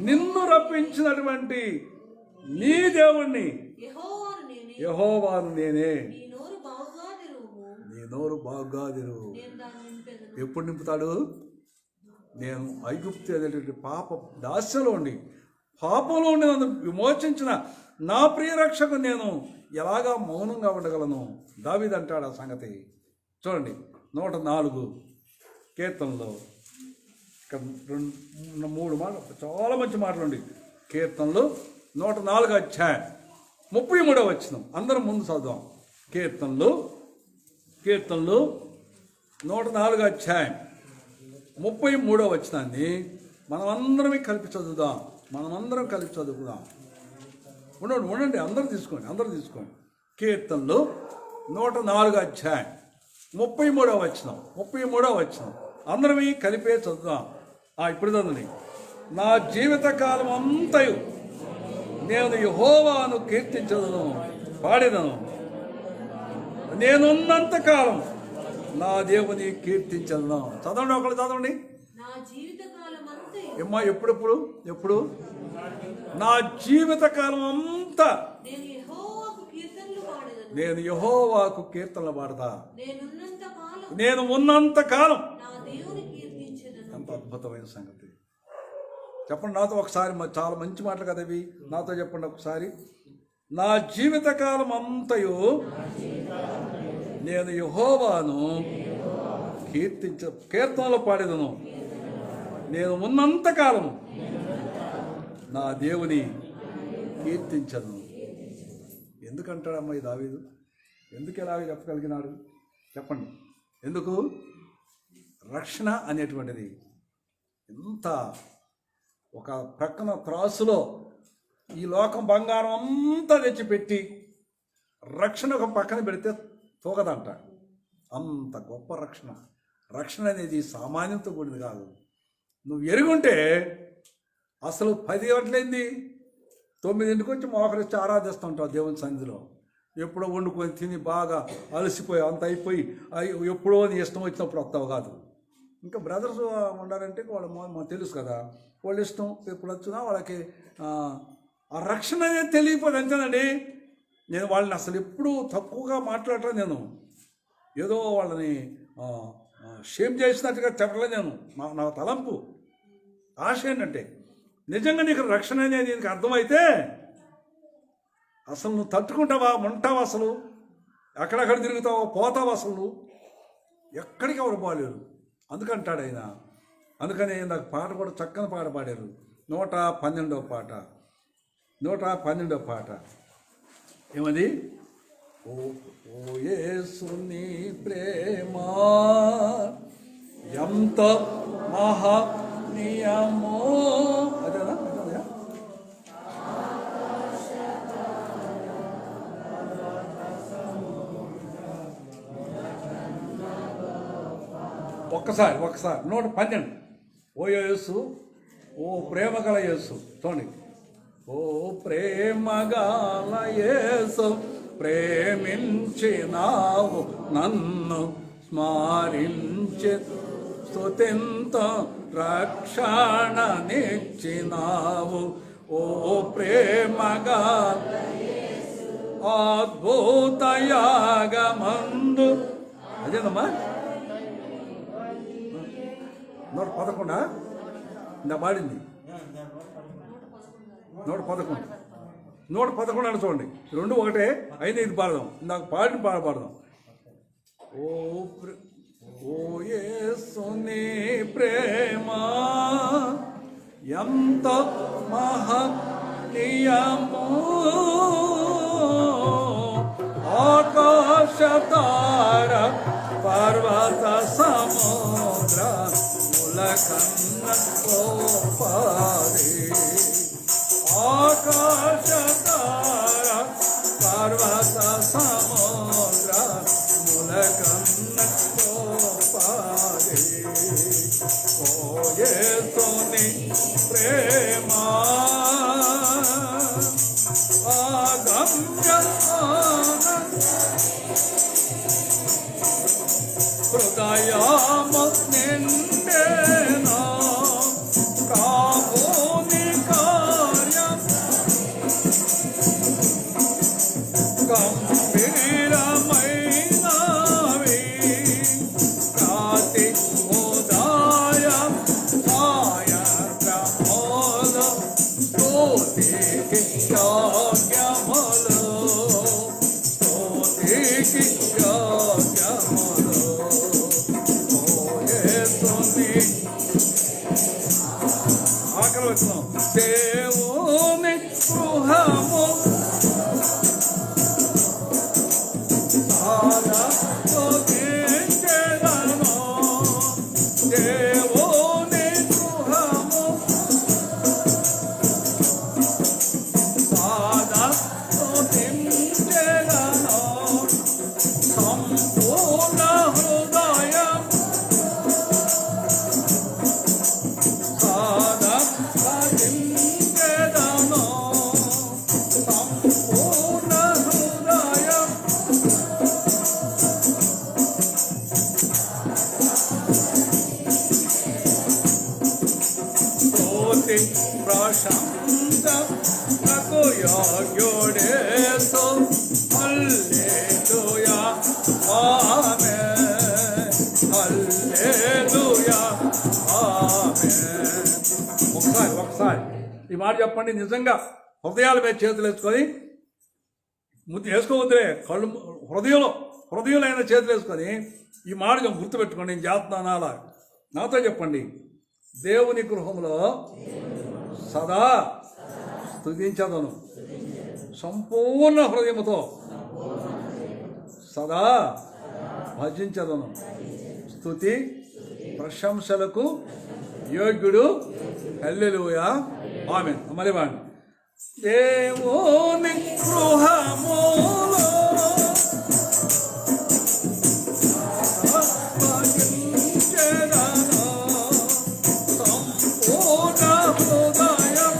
నిన్ను రప్పించినటువంటి నీ దేవుణ్ణి యెహోవాను నేనే. నీ నోరు బాగా తెరువు. ఎప్పుడు నింపుతాడు? నేను ఐగుప్తు అనేటువంటి పాప దాస్యంలో ఉండి, పాపంలో ఉండి నన్ను విమోచించిన నా ప్రియరక్షకు నేను ఎలాగా మౌనంగా ఉండగలను? దావీదు అంటాడు ఆ సంగతి. చూడండి 104 కీర్తనలో ఇక్కడ 3 మాటలు, చాలా మంచి మాటలు ఉండి. కీర్తనలు 104 అధ్యాయం 33వ వచనం అందరం ముందు చదువుదాం. కీర్తనలు 104 అధ్యాయం 33వ వచనాన్ని మనమందరం కలిపి చదువుదాం. ఉండండి అందరూ తీసుకోండి. కీర్తనలు 104 అధ్యాయం 33వ వచనం అందరం కలిపే చదువుదాం. ఇప్పుడు చదువుని. నా జీవితకాలం అంతయు నేను యెహోవాను కీర్తించదను, పాడెదను. నేనున్నంత కాలం నా దేవుని కీర్తించదను. చదవండి, ఒకళ్ళు చదవండి. నా జీవితకాలం అంతయు ఏమ్మా ఎప్పుడు నా జీవితకాలం అంతా నేను యెహోవాకు కీర్తనలు పాడతా. నేనున్నంత నేను ఉన్నంత కాలం నా దేవుని కీర్తించెదను. ఎంత అద్భుతమైన సంగతి. చెప్పండి నాతో ఒకసారి. చాలా మంచి మాటలు కదా ఇవి. నాతో చెప్పండి ఒకసారి. నా జీవితకాలం అంతయు నేను యెహోవాను కీర్తనలు పాడేదను. నేను ఉన్నంత కాలం నా దేవుని కీర్తించను. ఎందుకంటాడమ్మా ఈ దావీదు? ఎందుకు ఎలాగ చెప్పగలిగినాడు చెప్పండి? ఎందుకు? రక్షణ అనేటువంటిది ఎంత ఒక ప్రక్కన త్రాసులో ఈ లోకం బంగారం అంతా తెచ్చిపెట్టి రక్షణ ఒక పక్కన పెడితే తూగదంట. అంత గొప్ప రక్షణ అనేది సామాన్యంతో కూడింది కాదు. నువ్వు ఎరుగుంటే అసలు 10 గంటలైంది 9ంటికి వచ్చి మోకరించి ఆరాధిస్తుంటావు దేవుని సన్నిధిలో. ఎప్పుడో వండుకొని తిని బాగా అలసిపోయి అంత అయిపోయి ఎప్పుడో నీ ఇష్టం వచ్చినప్పుడు వస్తావు కాదు. ఇంకా బ్రదర్స్ ఉండాలంటే వాళ్ళు మాకు తెలుసు కదా, వాళ్ళ ఇష్టం ఎప్పుడు వచ్చినా వాళ్ళకి ఆ రక్షణ అనేది తెలియకపోతే అంతేనండి. నేను వాళ్ళని అసలు ఎప్పుడూ తక్కువగా మాట్లాడటం, నేను ఏదో వాళ్ళని షేమ్ చేసినట్టుగా చెప్పలేదు. నా తలంపు ఆశ ఏంటంటే నిజంగా నీకు రక్షణ అనేది నీకు అర్థమైతే అసలు నువ్వు తట్టుకుంటావా, ఉంటావా, అసలు ఎక్కడెక్కడ తిరుగుతావో, పోతావా, అసలు ఎక్కడికి ఎవరు బాగాలేరు. అందుకంటాడు ఆయన. అందుకని నాకు పాట కూడా చక్కని పాట పాడారు. 112వ పాట 112వ పాట ఏమది? ఓ యేసుని ప్రేమ ఎంత మహనీయమో. అదేనా? ఒక్కసారి 112. ఓ యేసు, ఓ ప్రేమగల యేసు. చూడండి. ఓ ప్రేమగల యేసు, ప్రేమించినావు నన్ను, స్మరించి స్తుతింత రక్షణనిచ్చినావు. ఓ ప్రేమగా అద్భుత యాగమందు. అదేనమ్మా 111 ఇందా పాడింది. 111 అని చూడండి. 2 ఒకటే, 5 ఇది పాడదాం. ఇందాక పాడిన పాడదాం. ఓ యేసుని ప్రేమ ఎంత మహనీయమో, ఆకాశ తార పర్వత సముద్ర ములకన్న గోపారి. ఆకాశ తార పర్వత సముద్ర ములకన్న గోపారి. ఓ యేసుని ప్రేమ ఆగమ్య హృదయామ నిండేనా కాబోని కార్యం గంభీరమైనవి. రాతి ఉదయ సాయంత్రములు స్తుతికి యోగ్యములు, స్తుతికి యోగ్యములు. ఆకలి వచ్చినాం. దేవుని గృహము స్తుతి ప్రశంసకు యోగ్యుడేసు హల్లెలూయా ఆమేన్ హల్లెలూయా ఆమేన్. ఒకసారి ఈ మాట చెప్పండి. నిజంగా హృదయాల మీద చేతులు వేసుకొని, ముద్దు వేసుకోవద్దులే, కళ్ళు హృదయంలో చేతులు వేసుకొని ఈ మాట గుర్తుపెట్టుకోండి. నేను చేస్తున్నాను అలా నాతో చెప్పండి. దేవుని గృహంలో సదా స్తుతించదను, సంపూర్ణ హృదయముతో సదా భజించదను. స్తుతి ప్రశంసలకు యోగ్యుడు హల్లెలూయా ఆమేన్. మళ్ళీ వాడిని దేవుని గృహములో భజించెదను, సంపూర్ణ హృదయం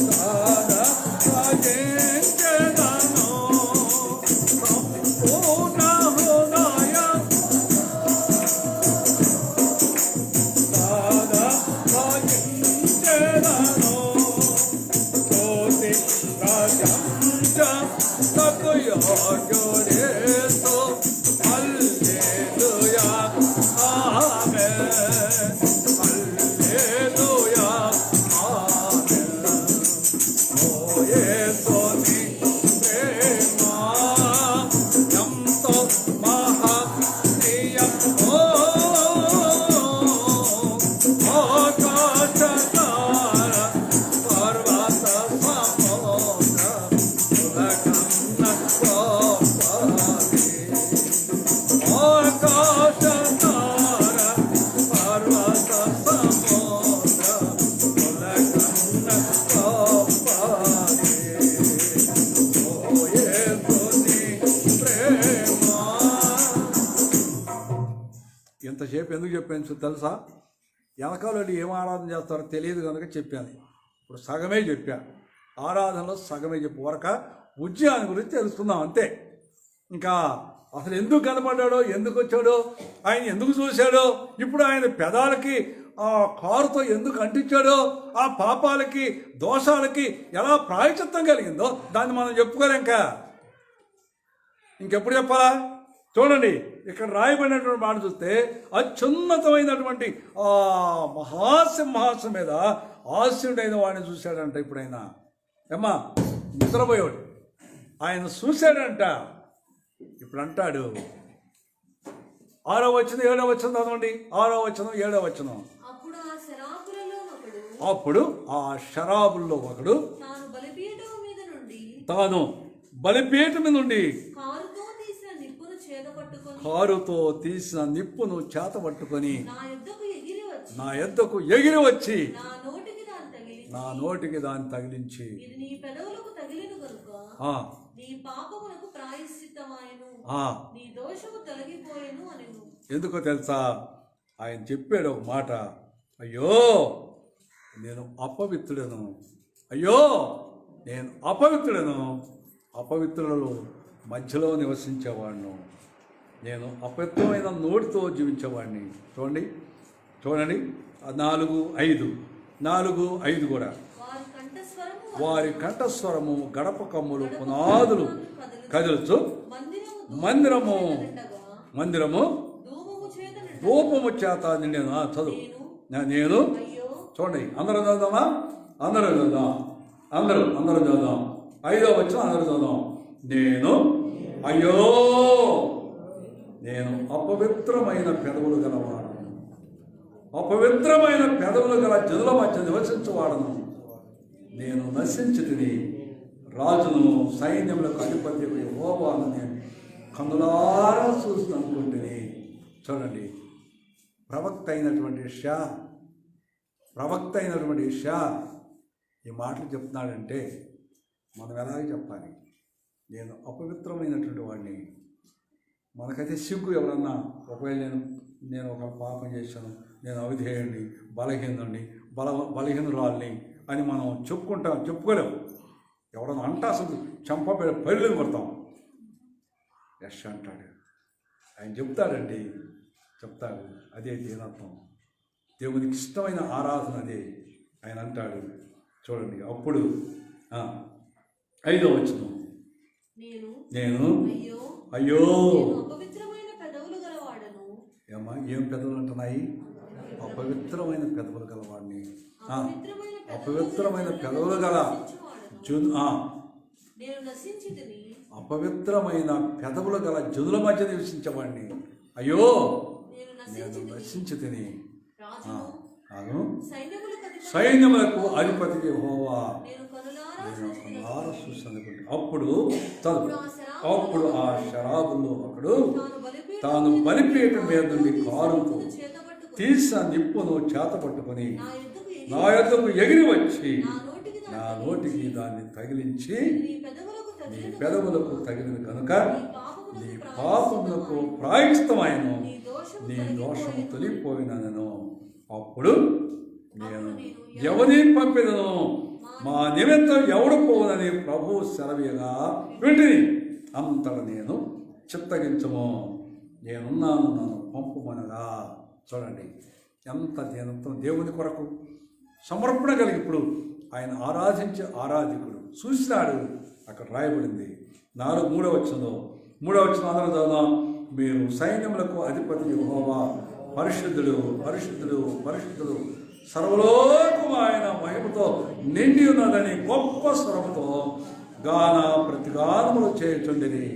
సదా భజించెదను, సంపూర్ణ హృదయం సదా భజించెదను. స్తుతి ప్రశంసకు యోగ్యుడేసు హల్లెలూయా ఆమేన్ హల్లెలూయా ఆమేన్. ఓ యేసుని ప్రేమ ఎంతో మహనీయం, ఆకాశతార పర్వత సముద్ర ఉలకన్న గొప్పది. ఆకాశతార పర్వత సముద్ర ఉలకన్న గొప్పది. ఓ యేసుని ప్రేమ. ఎంతసేపు ఎందుకు చెప్పాను తెలుసా? వెనకాల ఏం ఆరాధన చేస్తారో తెలియదు కనుక చెప్పాను. ఇప్పుడు సగమే చెప్పా. ఆరాధనలో సగమే చెప్పు వరక ఉద్యానం గురించి తెలుసుకుందాం అంతే. ఇంకా అసలు ఎందుకు కనపడ్డాడో, ఎందుకు వచ్చాడో, ఆయన ఎందుకు చూశాడో, ఇప్పుడు ఆయన పెదాలకి ఆ కారుతో ఎందుకు అంటించాడో, ఆ పాపాలకి దోషాలకి ఎలా ప్రాయచిత్తం కలిగిందో దాన్ని మనం చెప్పుకోలేం. ఇంకెప్పుడు చెప్పాలా? చూడండి, ఇక్కడ రాయబడినటువంటి మాట చూస్తే అత్యున్నతమైనటువంటి ఆ మహాసింహాసం మీద ఆశయుడైన వాడిని చూశాడంట. ఇప్పుడైనా ఏమ్మా నిద్రపోయాడు, ఆయన చూశాడంట. ఇప్పుడు అంటాడు 6వ వచనం 7వ వచనం చదవండి. 6వ వచనం 7వ వచనం. అప్పుడు ఆ శరాబుల్లో ఒకడు తాను బలిపీఠం మీద నుండి కారుతో తీసిన నిప్పును చేత పట్టుకొని నా యొద్దకు ఎగిరి వచ్చి నా నోటికి దాన్ని తగిలించి ఎందుకో తెలుసా? ఆయన చెప్పాడు ఒక మాట, అయ్యో నేను అపవిత్రుడను, అయ్యో నేను అపవిత్రుడను, అపవిత్రులలో మధ్యలో నివసించేవాడిను, నేను అపవిత్రమైన నోటితో జీవించేవాడిని. చూడండి 4:5 కూడా. వారి కంఠస్వరము గడప కమ్ములు పునాదులు కదులుచు మందిరము ధూపము చేత నిండెను. చదువు. నేను చూడండి, అందరూ చదువుదామా? అందరూ చదువుదాం. 5వ వచనం అందరూ చదువుదాం. నేను అపవిత్రమైన పెదవులు గలవాడు, అపవిత్రమైన పెదవులు గల జనుల మధ్య నివసించువాడను, నేను నశించితిని, రాజును సైన్యములకు అధిపతి యెహోవాను నేను కన్నులారా చూసి అనుకుంటుని. చూడండి, ప్రవక్త అయినటువంటి షా ఈ మాటలు చెప్తున్నాడంటే మనం ఎలాగ చెప్పాలి? నేను అపవిత్రమైనటువంటి వాడిని. మనకైతే సిగ్గు. ఎవరన్నా ఒకవేళ నేను ఒక పాపం చేశాను, నేను అవిధేయుడిని, బలహీనురాల్ని అని మనం చెప్పుకోలేము. ఎవరన్నా అంటా అసలు పళ్ళు కొడతాం. యశ్ అంటాడు, ఆయన చెప్తాడు, అదే దీనత్వం. దేవునికి ఇష్టమైన ఆరాధన అదే. ఆయన అంటాడు చూడండి, అప్పుడు 5వ వచనం, నేను అయ్యో అపవిత్రమైన పెదవులు గలవాడను. ఏమ్మా ఏం పెదవులు అంటున్నాయి? అపవిత్రమైన పెదవులు గలవాడిని, అపవిత్రమైన పెదవులు గల అపవిత్రమైన పెదవులు గల జనుల మధ్య నివసించేవాడిని. అయ్యో నేను నశించి తిని. సైన్యములకు అధిపతి యెహోవా అప్పుడు ఆ శరాబుల్లో ఒకడు తాను బలిపీఠం మీద నుండి కారుకు తీసిన నిప్పును చేత పట్టుకొని నా యొద్దకు ఎగిరి వచ్చి నా నోటికి దాన్ని తగిలించి, నీ పెదవులకు తగిలిన కనుక నీ పాపములకు ప్రాయశ్చిత్తమైనను, నీ దోషము తొలిపోయినను. అప్పుడు నేను ఎవరిని పంపిదను, మా నిమిత్తం ఎవడు పోవునని ప్రభువు సెలవీయగా వింటిని. అంతట నేను చిత్తగించము, నేనున్నాను, నన్ను పంపుమనగా. చూడండి ఎంత దేవుని కొరకు సమర్పణ కలిగి ఇప్పుడు ఆయన ఆరాధించే ఆరాధికుడు చూసినాడు. అక్కడ రాయబడింది 3వ వచనంలో అందరూ చదువుదాం. మీరు సైన్యములకు అధిపతి యెహోవా పరిశుద్ధుడు పరిశుద్ధుడు పరిశుద్ధుడు, సర్వలోకము ఆయన మహిమతో నిండి ఉన్నదని గొప్ప స్వరముతో ప్రతిగానములు చేయుచుండిరి.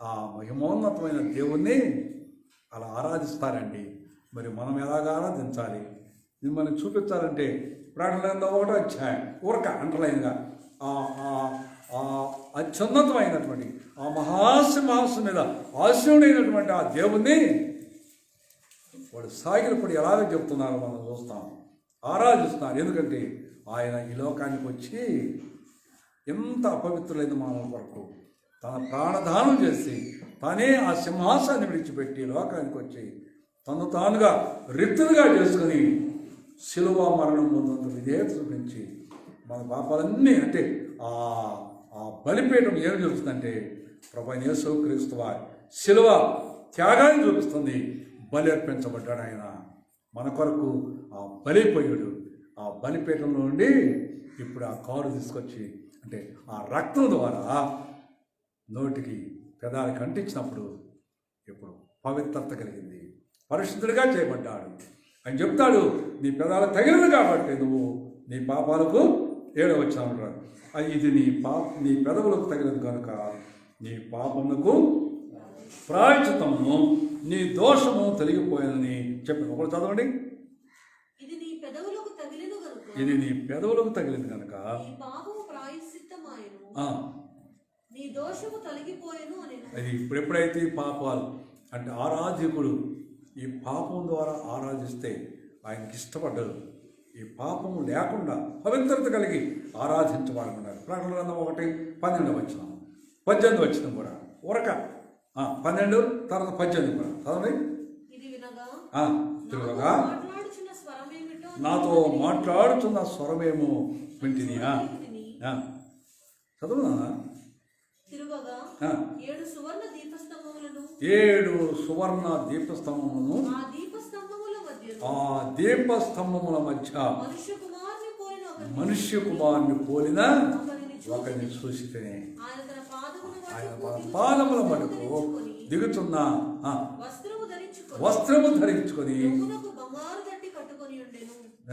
ఆ మహిమోన్నతమైన దేవుణ్ణి అలా ఆరాధిస్తారండి. మరి మనం ఎలాగా ఆరాధించాలి? మిమ్మల్ని చూపించాలంటే ప్రకటన 1వ అధ్యాయం ఊరక అంటలైనగా అత్యున్నతమైనటువంటి ఆ మహాసింహాసనం మీద ఆశీనుడైనటువంటి ఆ దేవుణ్ణి వాడు సాగిలపడి ఎలాగ చెప్తున్నారో మనం చూస్తాం, ఆరాధిస్తున్నారు. ఎందుకంటే ఆయన ఈ లోకానికి వచ్చి ఎంత అపవిత్రులైన మానవ కొరకు తన ప్రాణదానం చేసి తానే ఆ సింహాసాన్ని విడిచిపెట్టి లోకానికి వచ్చి తను తానుగా రిక్తులుగా చేసుకుని శిలువ మరణం పొందంత విధేయత చూపించి మన పాపాలన్నీ, అంటే ఆ బలిపీఠం ఏం చూపిస్తుందంటే ప్రభువైన యేసుక్రీస్తు వారి శిలువ త్యాగాన్ని చూపిస్తుంది. బలి అర్పించబడ్డాడు ఆయన మన కొరకు, ఆ బలిపోయాడు. ఆ బలిపీఠంలో నుండి ఇప్పుడు ఆ కారు తీసుకొచ్చి, అంటే ఆ రక్తం ద్వారా నోటికి పెదాలకి అంటించినప్పుడు ఇప్పుడు పవిత్రత కలిగింది, పరిశుద్ధుడిగా చేయబడ్డాడు. ఆయన చెప్తాడు, నీ పెదాలకు తగిలింది కాబట్టి నువ్వు నీ పాపాలకు 7వ వచనం ఇది నీ పెదవులకు తగిలింది కనుక నీ పాపములకు ప్రాయశ్చిత్తము, నీ దోషము తొలగిపోయిందని చెప్పి ఒకటి చదవండి. ఇది నీ పెదవులకు తగిలింది కనుక నీ దోషము తొలగిపోయెను అని. అది ఎప్పుడైతే ఈ పాపాలు, అంటే ఆరాధికుడు ఈ పాపం ద్వారా ఆరాధిస్తే ఆయనకి ఇష్టపడ్డరు. ఈ పాపము లేకుండా పవిత్రత కలిగి ఆరాధించబడుతున్నారు. ప్రకటన గ్రంథం 1:12 వచనం 18 వచనం కూడా ఊరక 12 తర్వాత 18 కూడా చదవండి. తిరుగగా నాతో మాట్లాడుతున్న స్వరమేమో వింటిని. చదువునా? 7 సువర్ణ దీపస్తంభములను ఆ దీపస్తంభముల మధ్య మనుష్య కుమారుని పోలిన ఒకరిని చూసితేనే ఆయన పాదముల మటుకు దిగుతున్న వస్త్రము ధరించుకొని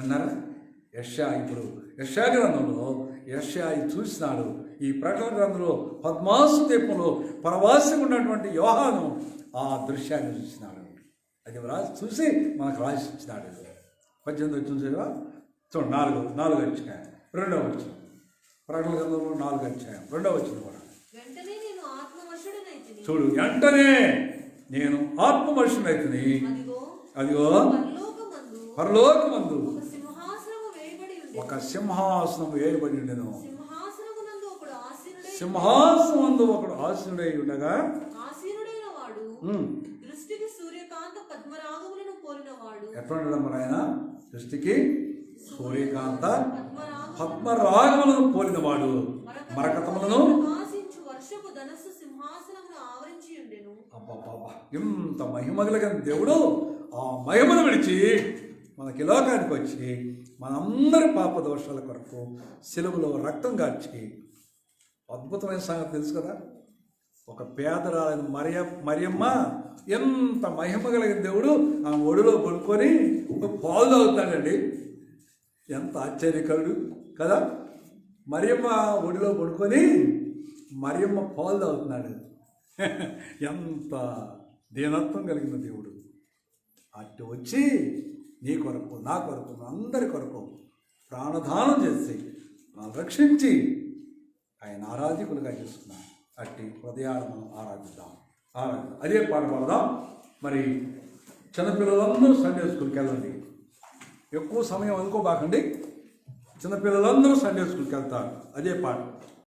అన్నారా? యెషయా గ్రంథంలో యెషయా చూసినాడు. ఈ ప్రకటన గ్రంథంలో పద్మాసు దీపంలో పరవాసి ఉన్నటువంటి యోహాను ఆ దృశ్యాన్ని చూసినాడు. అది చూసి మనకు రాసి ఇచ్చినాడు. 18 వచ్చిన చూడండి, 4 అధ్యాయం 2వ వచనం. ప్రకటన గ్రంథంలో 4 అధ్యాయం 2వ వచనం కూడా చూడు. వెంటనే నేను ఆత్మవర్షుడైతిని, అదిగో పరలోకమందు ఒక సింహాసనం వేయబడి ఉండెను. సింహాసనమందు ఒకడు ఆసీనుడై ఉండగా ఎట్లా ఉండడం మరి ఆయన? దృష్టికి సూర్యకాంత పద్మరాగములను పోలినవాడు, మరకతములను. ఇంత మహిమ కలిగిన దేవుడు ఆ మహిమను విడిచి మనకి లోకానికి వచ్చి మనందరి పాప దోషాల కొరకు సిలువలో రక్తం కార్చి, అద్భుతమైన సంగతి తెలుసు కదా, ఒక పేదరాలైన మరియమ్మ ఎంత మహిమ కలిగిన దేవుడు ఆ ఒడిలో పడుకొని పాలు తాగుతాడండి. ఎంత ఆశ్చర్యకరుడు కదా. మరియమ్మ ఒడిలో పడుకొని మరియమ్మ పాలు తాగుతున్నాడు. ఎంత దీనత్వం కలిగిన దేవుడు. అటు వచ్చి నీ కొరకు, నా కొరకు, అందరి కొరకు ప్రాణదానం చేసి మనల్ని రక్షించి ఆయన ఆరాధికులుగా చేస్తున్నాం. అట్టి హృదయాలు మనం ఆరాధిద్దాం. అదే పాట పాడదాం. మరి చిన్నపిల్లలందరూ సండే స్కూల్కి వెళ్ళండి. ఎక్కువ సమయం అనుకోబాకండి. చిన్నపిల్లలందరూ సండే స్కూల్కి వెళ్తారు. అదే పాట.